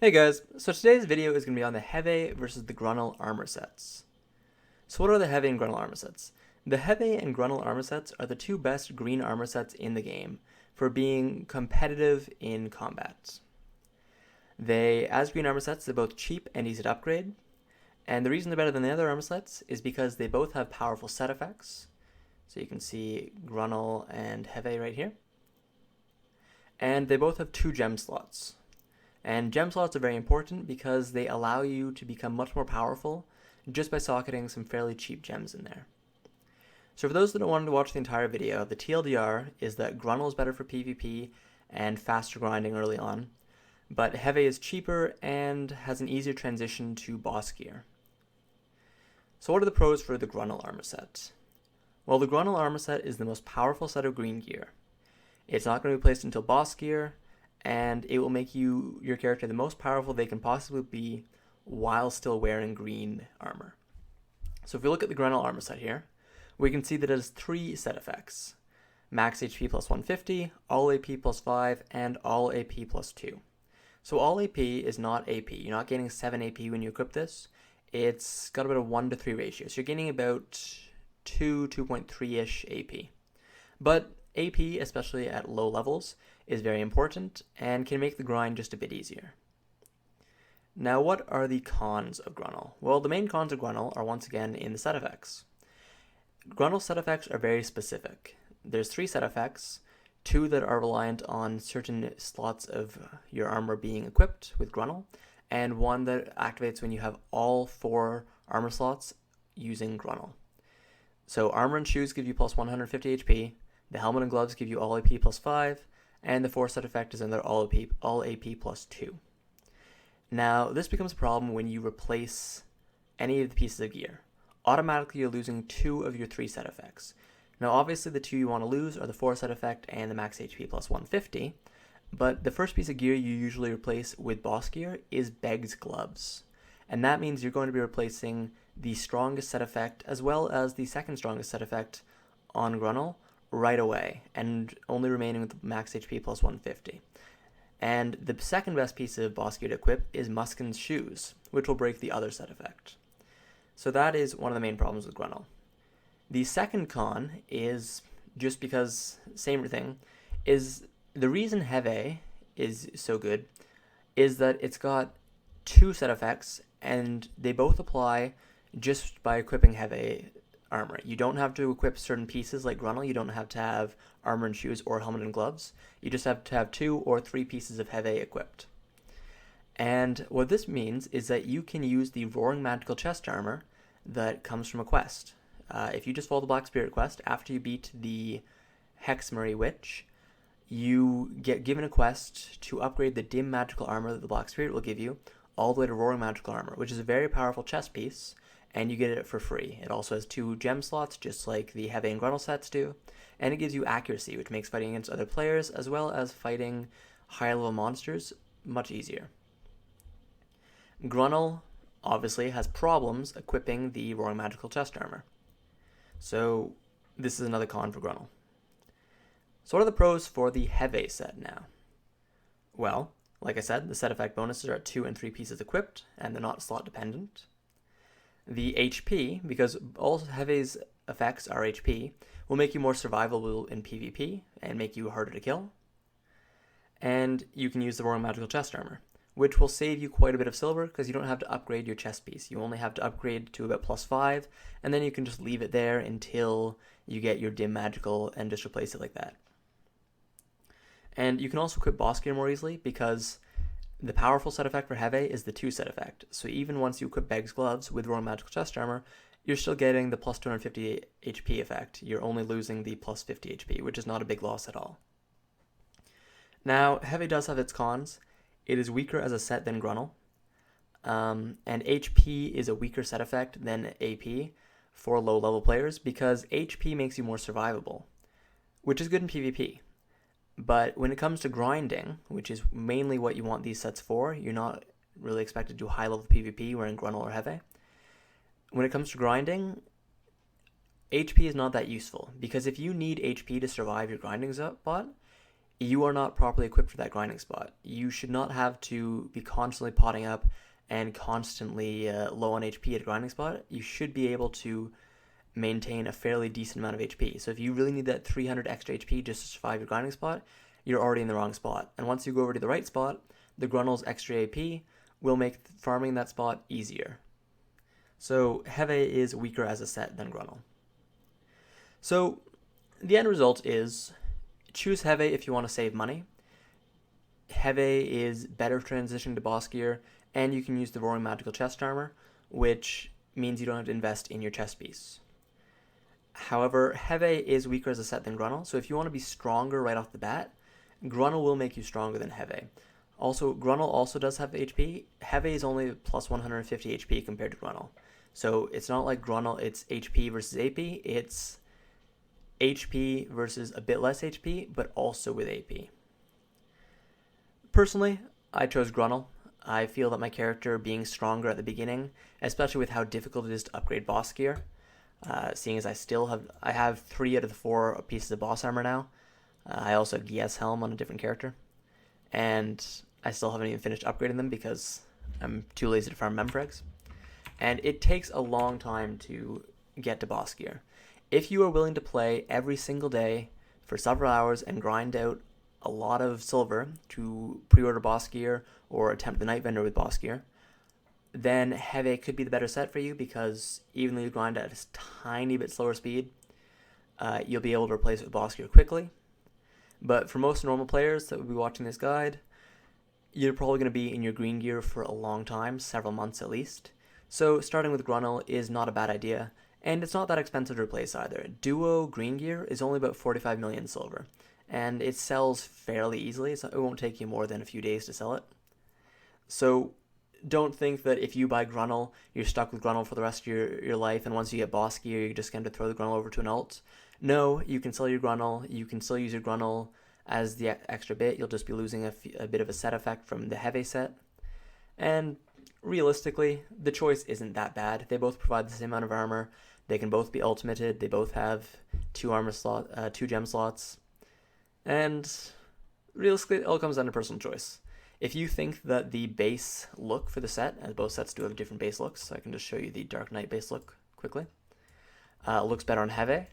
Hey guys, so today's video is going to be on the Heve versus the Grunil armor sets. So what are the Heve and Grunil armor sets? The Heve and Grunil armor sets are the two best green armor sets in the game for being competitive in combat. As green armor sets, they're both cheap and easy to upgrade, and the reason they're better than the other armor sets is because they both have powerful set effects. So you can see Grunil and Heve right here. And they both have 2 gem slots. And gem slots are very important because they allow you to become much more powerful just by socketing some fairly cheap gems in there. So for those that don't want to watch the entire video, the TLDR is that Grunil is better for PvP and faster grinding early on, but Heve is cheaper and has an easier transition to boss gear. So what are the pros for the Grunil armor set? Well, the Grunil armor set is the most powerful set of green gear. It's not going to be placed until boss gear, and it will make your character the most powerful they can possibly be while still wearing green armor. So if we look at the Grunil armor set here, we can see that it has 3 set effects: max HP plus 150, all AP plus 5, and all AP plus 2. So all AP is not AP. You're not gaining 7 AP when you equip this. It's got about a 1 to 3 ratio. So you're gaining about 2.3-ish AP. But AP, especially at low levels, is very important and can make the grind just a bit easier. Now, what are the cons of Grunil? Well, the main cons of Grunil are once again in the set effects. Grunil's set effects are very specific. There's 3 set effects, 2 that are reliant on certain slots of your armor being equipped with Grunil, and 1 that activates when you have all 4 armor slots using Grunil. So armor and shoes give you plus 150 HP, the helmet and gloves give you all AP plus 5, and the 4 set effect is in their all AP plus 2. Now, this becomes a problem when you replace any of the pieces of gear. Automatically, you're losing 2 of your 3 set effects. Now, obviously, the 2 you want to lose are the 4 set effect and the max HP plus 150, but the first piece of gear you usually replace with boss gear is Beg's gloves. And that means you're going to be replacing the strongest set effect as well as the second strongest set effect on Grunil right away, and only remaining with max HP plus 150. And the second best piece of boss gear to equip is Muskin's shoes, which will break the other set effect. So that is one of the main problems with Grunil. The second con is, just because, same thing, is the reason Heve is so good is that it's got 2 set effects, and they both apply just by equipping Heve armor. You don't have to equip certain pieces like Grunil. You don't have to have armor and shoes or helmet and gloves. You just have to have 2 or 3 pieces of Heve equipped. And what this means is that you can use the Roaring Magical Chest armor that comes from a quest. If you just follow the Black Spirit quest, after you beat the Hexmary Witch, you get given a quest to upgrade the dim magical armor that the Black Spirit will give you all the way to Roaring Magical Armor, which is a very powerful chest piece, and you get it for free. It also has 2 gem slots, just like the Heve and Grunil sets do, and it gives you accuracy, which makes fighting against other players, as well as fighting higher level monsters, much easier. Grunil, obviously, has problems equipping the Roaring Magical Chest Armor. So, this is another con for Grunil. So what are the pros for the Heve set now? Well, like I said, the set effect bonuses are at 2 and 3 pieces equipped, and they're not slot dependent. The HP, because all Heve's effects are HP, will make you more survivable in PvP and make you harder to kill. And you can use the Roaring Magical Chest Armor, which will save you quite a bit of silver because you don't have to upgrade your chest piece. You only have to upgrade to about plus 5, and then you can just leave it there until you get your dim magical and just replace it like that. And you can also equip boss gear more easily because the powerful set effect for Heve is the 2 set effect. So even once you equip Beg's gloves with Roaring Magical Chest Armor, you're still getting the plus 250 HP effect. You're only losing the plus 50 HP, which is not a big loss at all. Now, Heve does have its cons. It is weaker as a set than Grunil, and HP is a weaker set effect than AP for low-level players because HP makes you more survivable, which is good in PvP. But when it comes to grinding, which is mainly what you want these sets for, you're not really expected to do high-level PvP wearing Grunil or Heve. When it comes to grinding, HP is not that useful, because if you need HP to survive your grinding spot, you are not properly equipped for that grinding spot. You should not have to be constantly potting up and constantly low on HP at a grinding spot. You should be able to maintain a fairly decent amount of HP. So if you really need that 300 extra HP just to survive your grinding spot, you're already in the wrong spot. And once you go over to the right spot, the Grunil's extra AP will make farming that spot easier. So Heve is weaker as a set than Grunil. So the end result is choose Heve if you want to save money. Heve is better transitioning to boss gear, and you can use the Roaring Magical Chest Armor, which means you don't have to invest in your chest piece. However, Heve is weaker as a set than Grunil, so if you want to be stronger right off the bat, Grunil will make you stronger than Heve. Also, Grunil also does have HP. Heve is only plus 150 HP compared to Grunil. So it's not like Grunil, it's HP versus AP, it's HP versus a bit less HP, but also with AP. Personally, I chose Grunil. I feel that my character being stronger at the beginning, especially with how difficult it is to upgrade boss gear, seeing as I have 3 out of the 4 pieces of boss armor now. I also have Gies Helm on a different character, and I still haven't even finished upgrading them because I'm too lazy to farm Memfregs. And it takes a long time to get to boss gear. If you are willing to play every single day for several hours and grind out a lot of silver to pre-order boss gear or attempt the Night Vendor with boss gear, then Heve could be the better set for you because even though you grind at a tiny bit slower speed, you'll be able to replace it with boss gear quickly. But for most normal players that would be watching this guide, you're probably going to be in your green gear for a long time, several months at least. So starting with Grunil is not a bad idea, and it's not that expensive to replace either. Duo green gear is only about 45 million silver, and it sells fairly easily, so it won't take you more than a few days to sell it. So don't think that if you buy Grunil, you're stuck with Grunil for the rest of your life, and once you get boss gear, you're just going to throw the Grunil over to an alt. No, you can sell your Grunil, you can still use your Grunil as the extra bit, you'll just be losing a bit of a set effect from the Heve set. And realistically, the choice isn't that bad. They both provide the same amount of armor, they can both be ultimated, they both have 2 gem slots, and realistically, it all comes down to personal choice. If you think that the base look for the set, as both sets do have different base looks, so I can just show you the Dark Knight base look quickly, looks better on Heve,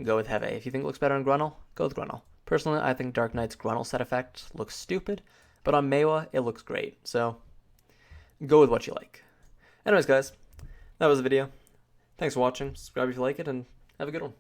go with Heve. If you think it looks better on Grunil, go with Grunil. Personally, I think Dark Knight's Grunil set effect looks stupid, but on Maehwa, it looks great, so go with what you like. Anyways, guys, that was the video. Thanks for watching, subscribe if you like it, and have a good one.